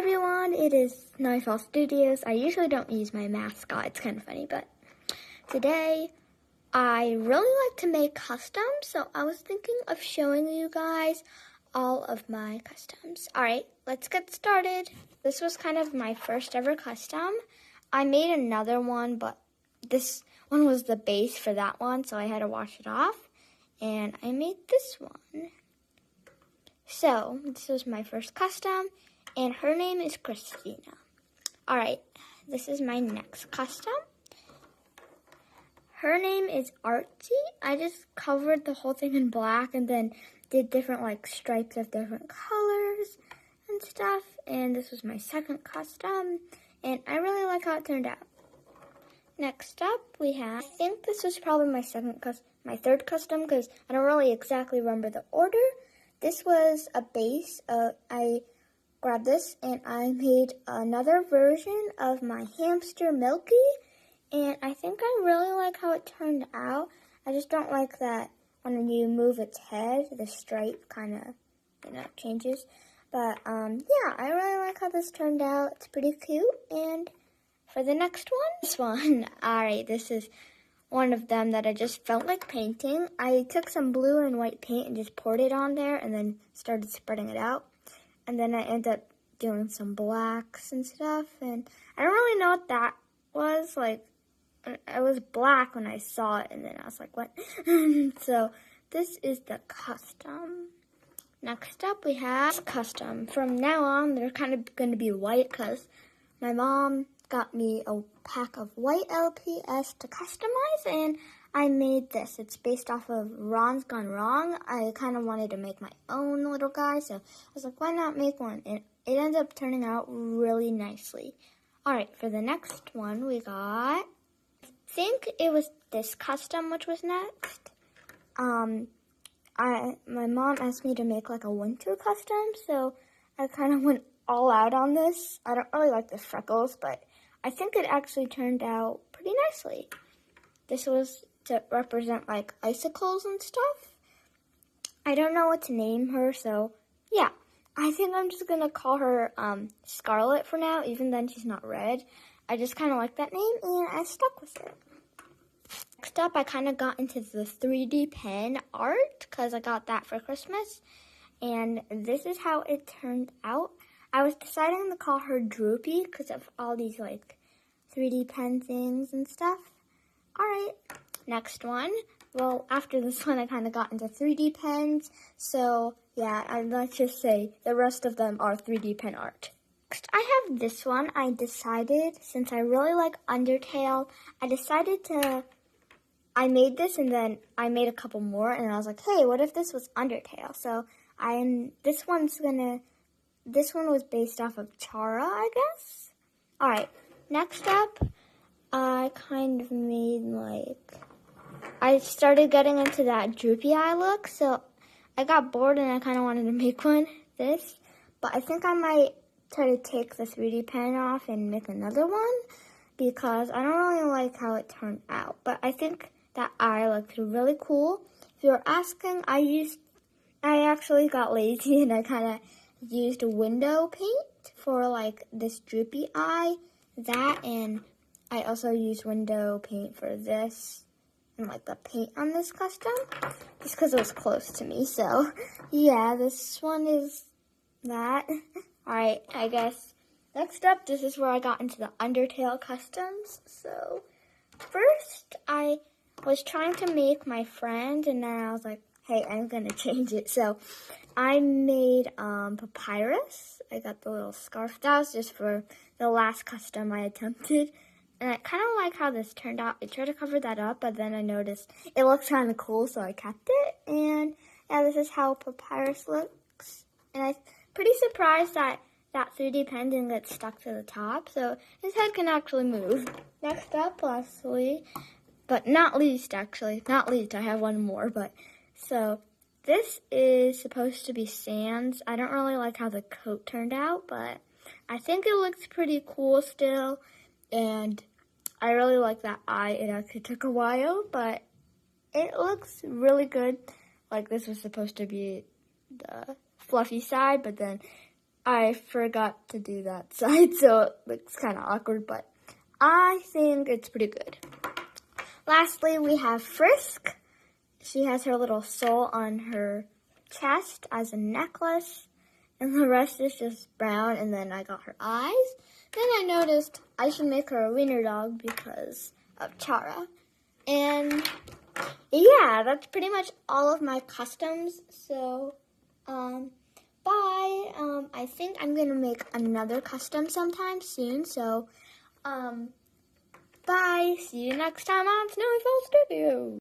everyone, it is Nightfall Studios. I usually don't use my mascot, it's kind of funny, but today I really like to make customs, so I was thinking of showing you guys all of my customs. Alright, let's get started. This was kind of my first ever custom. I made another one, but this one was the base for that one, so I had to wash it off, and I made this one. So, this was my first custom, and her name is Christina. Alright, this is my next custom. Her name is Artsy. I just covered the whole thing in black and then did different like stripes of different colors and stuff. And this was my second custom, and I really like how it turned out. Next up, we have, I think this was probably my third custom because I don't really exactly remember the order. This was a base. I grabbed this and I made another version of my hamster Milky, and I think I really like how it turned out. I just don't like that when you move its head, the stripe kind of, changes. But yeah, I really like how this turned out. It's pretty cute. And for the next one, this one. Alright, this is one of them that I just felt like painting. I took some blue and white paint and just poured it on there and then started spreading it out. And then I ended up doing some blacks and stuff. And I don't really know what that was. Like, it was black when I saw it, and then I was like, what? So this is the custom. Next up, we have custom. From now on, they're kind of going to be white because my mom got me a pack of white LPS to customize, and I made this. It's based off of Ron's Gone Wrong. I kind of wanted to make my own little guy, so I was like, why not make one? And it ended up turning out really nicely. Alright, for the next one, we got, I think it was this custom which was next. My mom asked me to make like a winter custom, so I kind of went all out on this. I don't really like the freckles, but I think it actually turned out pretty nicely. This was to represent like icicles and stuff. I don't know what to name her, so yeah. I think I'm just going to call her Scarlet for now, even then she's not red. I just kind of like that name, and I stuck with it. Next up, I kind of got into the 3D pen art, because I got that for Christmas. And this is how it turned out. I was deciding to call her Droopy, because of all these, like, 3D pen things and stuff. Alright, next one. Well, after this one, I kind of got into 3D pens, so yeah, let's just say the rest of them are 3D pen art. Next, I have this one. I decided, since I really like Undertale, I made this and then I made a couple more, and I was like, hey, what if this was Undertale? So this one was based off of Chara, I guess. Alright, next up, I kind of made I started getting into that droopy eye look, so I got bored and I kind of wanted to make this. But I think I might try to take the 3D pen off and make another one because I don't really like how it turned out. But I think that eye looks really cool. If you're asking, I actually got lazy and I kind of used window paint for like this droopy eye, and I also used window paint for this and like the paint on this custom just because it was close to me. So yeah, this one is that. Alright, I guess next up, this is where I got into the Undertale customs. So first I was trying to make my friend, and then I was like, hey, I'm gonna change it. So I made Papyrus. I got the little scarf. That was just for the last custom I attempted. And I kind of like how this turned out. I tried to cover that up, but then I noticed it looks kind of cool, so I kept it. And yeah, this is how Papyrus looks. And I'm pretty surprised that 3D pen didn't get stuck to the top, so his head can actually move. Next up, lastly, but not least, I have one more, so this is supposed to be Sans. I don't really like how the coat turned out, but I think it looks pretty cool still, and I really like that eye. It actually took a while, but it looks really good. Like, this was supposed to be the fluffy side, but then I forgot to do that side, so it looks kind of awkward, but I think it's pretty good. Lastly, we have Frisk. She has her little soul on her chest as a necklace, and the rest is just brown, and then I got her eyes. Then I noticed I should make her a wiener dog because of Chara. And yeah, that's pretty much all of my customs. So, bye. I think I'm going to make another custom sometime soon. So, bye. See you next time on Snowy Falls Studio.